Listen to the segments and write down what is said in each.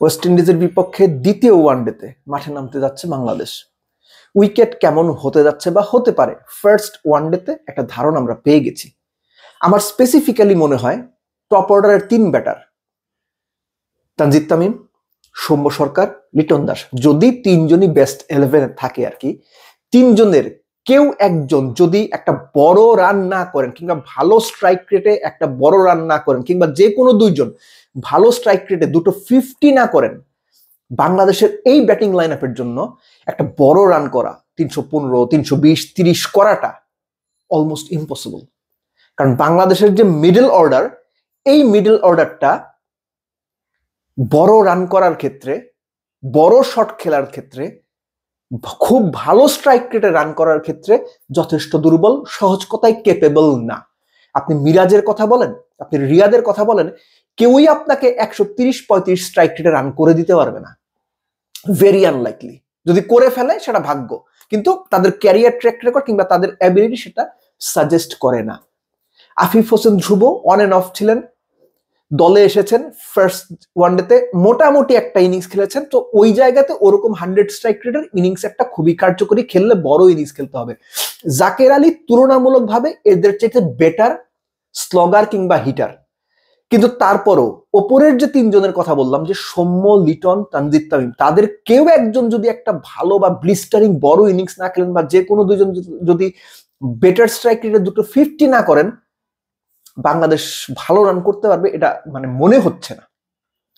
West ইন্ডিজের বিপক্ষে দ্বিতীয় ওয়ানডেতে মাঠে নামতে যাচ্ছে বাংলাদেশ। উইকেট কেমন হতে যাচ্ছে বা হতে পারে, ফার্স্ট ওয়ানডেতে একটা ধারণা আমরা পেয়ে গেছি। আমার স্পেসিফিক্যালি মনে হয় টপ অর্ডারের 3 ব্যাটার, তানজিদ তামিম, সৌম্য সরকার, লিটন দাস, যদি 3জনই বেস্ট 11 থাকে আর কি, 3জনের কেউ একজন যদি একটা বড় রান না করেন কিংবা ভালো স্ট্রাইক রেটে একটা বড় রান না করেন কিংবা যে কোনো 2জন ভালো স্ট্রাইক রেটে দুটো 50 না করেন, বাংলাদেশের এই ব্যাটিং লাইন আপের জন্য একটা বড় রান করা 315, 320, 30 করাটা অলমোস্ট ইম্পসিবল। কারণ বাংলাদেশের যে মিডল অর্ডার, এই মিডল অর্ডারটা বড় রান করার ক্ষেত্রে, বড় শট খেলার ক্ষেত্রে, খুব ভালো স্ট্রাইক রেটে রান করার ক্ষেত্রে যথেষ্ট দুর্বল, সহজ কথায় কেপেবল না। আপনি মিরাজের কথা বলেন, আপনি রিয়াদের কথা বলেন, কেউই আপনাকে 130-35 স্ট্রাইক রেটে রান করে দিতে পারবে না। Very unlikely. যদি করে ফেলে সেটা ভাগ্য, কিন্তু তাদের ক্যারিয়ার ট্র্যাক রেকর্ড কিংবা তাদের অ্যাবিলিটি সেটা সাজেস্ট করে না। আফিফ হোসেন ধ্রুব অন এন্ড অফ ছিলেন, দলে এসেছেন ফার্স্ট ওয়ানডেতে মোটামুটি একটা ইনিংস খেলেছেন, তো ওই জায়গাতে ওরকম 100 স্ট্রাইক রেটের ইনিংস একটা খুবই কার্যকরী, খেললে বড় ইনিংস খেলতে হবে। জাকের আলী তুলনামূলকভাবে এদের চাইতে বেটার স্লগার কিংবা হিটার, কিন্তু তারপরও ওপরের যে 3জনের কথা বললাম, যে সৌম্য, লিটন, তানজিদ তামিম, তাদের কেউ একজন যদি একটা ভালো বা ব্লিস্টারিং বড় ইনিংস না খেলেন বা যে কোনো 2জন যদি বেটার স্ট্রাইক রেটে দুটো 50 না করেন, বাংলাদেশ ভালো রান করতে পারবে এটা মানে মনে হচ্ছে না।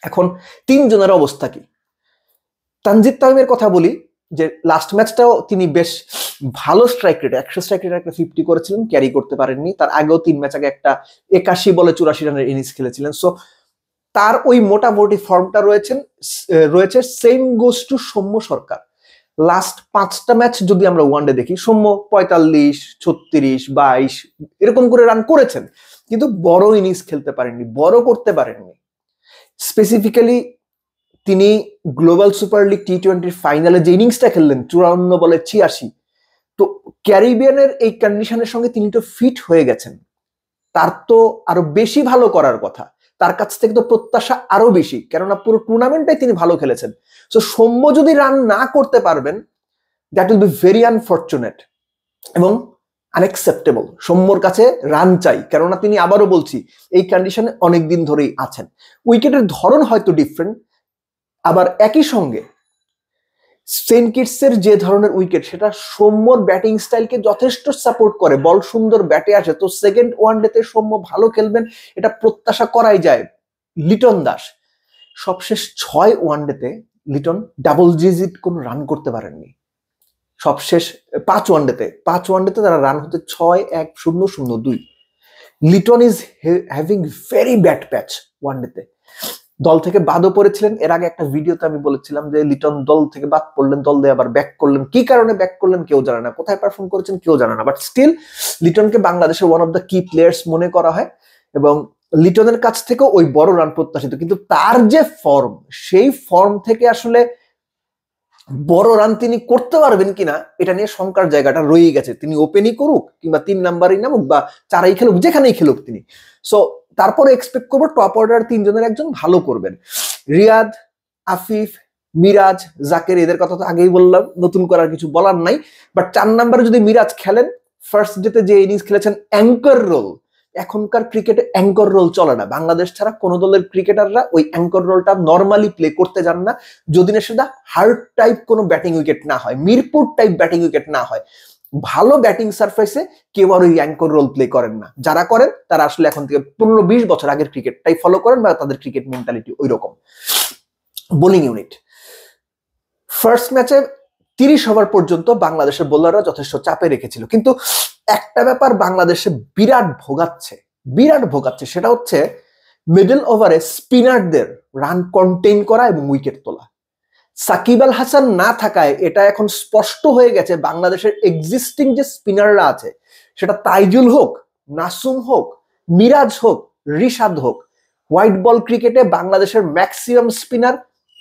এখন 3জনের অবস্থা কি? তানজিদ তামিমের কথা বলি, যে লাস্ট ম্যাচটাও তিনি বেশ ভালো স্ট্রাইক রেটে 100 স্ট্রাইক রেটে একটা 50 করেছিলেন, ক্যারি করতে পারেননি। তার আগেও 3 ম্যাচ আগে একটা 81 বলে 84 রানের ইনিংস খেলেছিলেন। সো তার ওই মোটামুটি ফর্মটা রয়েছে। Same goes to Soumya Sarkar. Last 5টা ম্যাচ যদি আমরা ওয়ানডে দেখি, সৌম্য 45, 36, 22 এরকম করে রান করেছেন, কিন্তু বড় ইনিংস খেলতে পারেননি, বড় করতে পারেননি। স্পেসিফিক্যালি তিনি গ্লোবাল সুপার লিগ টি20 ফাইনালে যে ইনিংসটা খেললেন 54 বলে 86, তো ক্যারিবিয়ানের এই কন্ডিশনের সঙ্গে তিনি তো ফিট হয়ে গেছেন, তার তো আরো বেশি ভালো করার কথা, তার কাছ থেকে তো প্রত্যাশা আরো বেশি, কেননা পুরো টুর্নামেন্টটাই তিনি ভালো খেলেছেন। সো সৌম্য যদি রান না করতে পারবেন, that will be very unfortunate এবং আনএক্সেপ্টেবল। সৌম্যর কাছে রান চাই, কেননা তিনি, আবারও বলছি, এই কন্ডিশনে অনেকদিন ধরেই আছেন। উইকেটের ধরন হয়তো ডিফারেন্ট, আবার একই সঙ্গে সেন্ট কিটসের যে ধরনের উইকেট সেটা সৌম্যর ব্যাটিং স্টাইলকে যথেষ্ট সাপোর্ট করে, বল সুন্দর ব্যাটে আসে, তো সেকেন্ড ওয়ানডেতে সৌম্য ভালো খেলবেন এটা প্রত্যাশা করাই যায়। লিটন দাস সবশেষ 6 ওয়ানডেতে লিটন ডাবল ডিজিট কোনো রান করতে পারেননি। সবশেষ 5 ওয়ানডেতে তারা রান হতে 6-1-0-0-2। Liton is having very bad patch ওয়ানডেতে। দল থেকে বাদও পড়েছিলেন। এর আগে একটা ভিডিওতে আমি বলেছিলাম যে লিটন দল থেকে বাদ পড়লেন, দল দিয়ে আবার ব্যাক করলেন, কি কারণে ব্যাক করলেন কেউ জানে না, কোথায় পারফর্ম করেছেন কেউ জানে না, বাট স্টিল লিটনকে বাংলাদেশের ওয়ান অফ দ্য কি প্লেয়ার্স মনে করা হয় এবং লিটনের কাছ থেকেও ওই বড় রান প্রত্যাশিত। কিন্তু তার যে ফর্ম, সেই ফর্ম থেকে আসলে বড় রান তিনি করতে পারবেন কিনা এটা নিয়ে শঙ্কার জায়গাটা রয়ে গেছে। তিনি ওপেনই করুক কিংবা 3 নাম্বারই নামুক বা 4ই খেলুক, যেখানেই খেলুক তিনি, সো তারপরে এক্সপেক্ট করবো টপ অর্ডার 3জনের একজন ভালো করবেন। রিয়াদ, আফিফ, মিরাজ, জাকের, এদের কথা তো আগেই বললাম, নতুন করার কিছু বলার নাই। বাট 4 নাম্বারে যদি মিরাজ খেলেন, ফার্স্ট ডেতে যে ইনিংস খেলেছেন, অ্যাঙ্কর রোল, এখনকার ক্রিকেটে অ্যাঙ্কর রোল চলে না। বাংলাদেশ ছাড়া কোন দলের ক্রিকেটাররা ওই অ্যাঙ্কর রোলটা নর্মালি প্লে করতে যান না, যদি না সেটা হার্ড টাইপ কোনো ব্যাটিং উইকেট না হয়, মিরপুর টাইপ ব্যাটিং উইকেট না হয়। ভালো ব্যাটিং সারফেসে কেউ আর ওই অ্যাঙ্কর রোল প্লে করেন না। যারা করেন তারা আসলে এখন থেকে 15-20 বছর আগের ক্রিকেটটাই ফলো করেন বা তাদের ক্রিকেট মেন্টালিটি ওই রকম। বোলিং ইউনিট ফার্স্ট ম্যাচে 30 ওভার পর্যন্ত বাংলাদেশের বোলাররা যথেষ্ট চাপে রেখেছিল, কিন্তু একটা ব্যাপার বাংলাদেশে বিরাট ভোগাচ্ছে, সেটা হচ্ছে মিডল ওভারে স্পিনারদের রান কন্টেইন করা এবং উইকেট তোলা। সাকিব আল হাসান না থাকায় এটা এখন স্পষ্ট হয়ে গেছে, বাংলাদেশের এক্সিস্টিং যে স্পিনাররা আছে, সেটা তাইজুল হোক, নাসুম হোক, মিরাজ হোক, রিশাদ হোক, হোয়াইট বল ক্রিকেটে বাংলাদেশের ম্যাক্সিমাম স্পিনার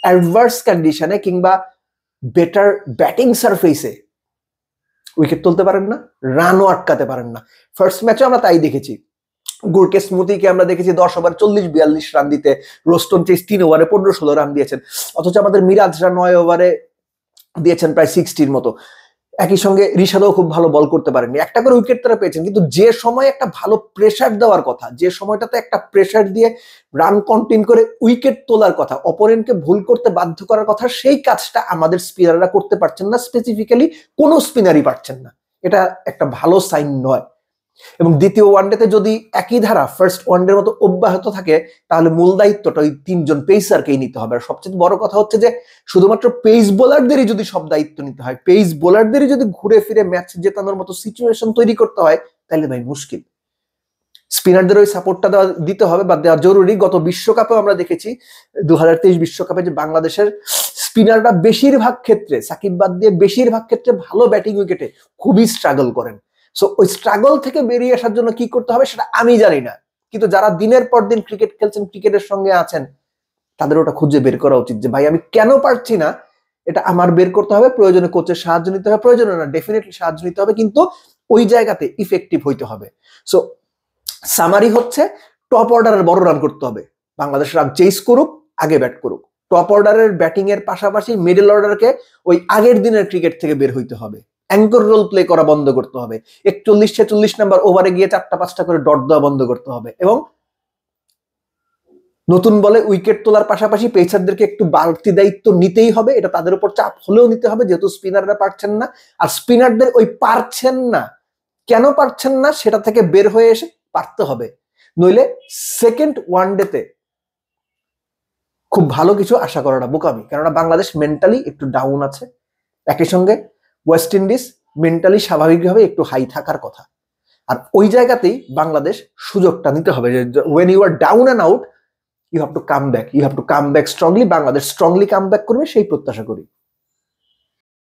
অ্যাডভার্স কন্ডিশনে কিংবা বেটার ব্যাটিং সারফেসে উইকেট তুলতে পারেন না, রানও আটকাতে পারেন না। ফার্স্ট ম্যাচে আমরা তাই দেখেছি। গুরকে স্মৃতিকে আমরা দেখেছি 10 ওভার 40-42 রান দিতে, রোস্টন চেস 3 ওভারে 15-16 রান দিয়েছেন, অথচ আমাদের মিরাজরা 9 ওভারে দিয়েছেন প্রায় 60-র মতো। একই সঙ্গে রিশাদও খুব ভালো বল করতে পারেননি, একটা করে উইকেট তারা পেয়েছেন, কিন্তু যে সময় একটা ভালো প্রেসার দেওয়ার কথা, যে সময়টাতে একটা প্রেসার দিয়ে রান কন্টেইন করে উইকেট তোলার কথা, অপোনেন্টকে ভুল করতে বাধ্য করার কথা, সেই কাজটা আমাদের স্পিনাররা করতে পারছেন না, স্পেসিফিক্যালি কোনো স্পিনারই পারছেন না। এটা একটা ভালো সাইন নয়। এবং দ্বিতীয় ওয়ানডেতে যদি একই ধারা ফার্স্ট ওয়ানডের মতো অব্যাহত থাকে, তাহলে মূল দায়িত্বটা ওই 3জন পেসারকেই নিতে হবে। আর সবচেয়ে বড় কথা হচ্ছে যে শুধুমাত্র পেস বোলারদেরই যদি সব দায়িত্ব নিতে হয়, পেস বোলারদেরই যদি ঘুরে ফিরে ম্যাচ জেতানোর মতো সিচুয়েশন তৈরি করতে হয়, তাহলে ভাই মুশকিল। স্পিনারদের ওই সাপোর্টটা দিতে হবে বা দেওয়া জরুরি। গত বিশ্বকাপেও আমরা দেখেছি 2023 বিশ্বকাপে যে বাংলাদেশের স্পিনাররা বেশিরভাগ ক্ষেত্রে, সাকিব বাদ দিয়ে বেশিরভাগ ক্ষেত্রে ভালো ব্যাটিং উইকেটে খুবই স্ট্রাগল করেন। সো ওই স্ট্রাগল থেকে বেরিয়ে আসার জন্য কি করতে হবে সেটা আমি জানি না, কিন্তু যারা দিনের পর দিন ক্রিকেট খেলছেন, ক্রিকেটের সঙ্গে আছেন, তাদের ওটা খুঁজে বের করা উচিত যে ভাই আমি কেন পারছি না, এটা আমার বের করতে হবে। প্রয়োজনে কোচের সাহায্য নিতে হবে, প্রয়োজনে না ডেফিনেটলি সাহায্য নিতে হবে, কিন্তু ওই জায়গাতে ইফেক্টিভ হইতে হবে। সো সামারি হচ্ছে, টপ অর্ডারের বড় রান করতে হবে, বাংলাদেশ রান চেস করুক, আগে ব্যাট করুক। টপ অর্ডারের ব্যাটিং এর পাশাপাশি মিডল অর্ডারকে ওই আগের দিনের ক্রিকেট থেকে বের হইতে হবে, অ্যাঙ্কর রোল প্লে করা বন্ধ করতে হবে, 41-46 নাম্বার ওভারে গিয়ে 4টা-5টা করে ডট দেওয়া বন্ধ করতে হবে, এবং নতুন বলে উইকেট তোলার পাশাপাশি পেসারদেরকে একটু বাড়তি দায়িত্ব নিতেই হবে। এটা তাদের উপর চাপ হলেও নিতে হবে, যেহেতু স্পিনাররা পারছেন না। আর স্পিনারদের ওই পারছেন না, কেন পারছেন না সেটা থেকে বের হয়ে এসে পারতে হবে, নইলে সেকেন্ড ওয়ানডেতে খুব ভালো কিছু আশা করাটা বোকামি। কেননা বাংলাদেশ মেন্টালি একটু ডাউন আছে, একই সঙ্গে ওয়েস্ট ইন্ডিজ মেন্টালি স্বাভাবিকভাবে একটু হাই থাকার কথা। আর ওই জায়গাতেই বাংলাদেশ সুযোগটা নিতে হবে যে when you are down and out, you have to come back, you have to come back strongly. Bangladesh strongly come back করবে সেই প্রত্যাশা করি।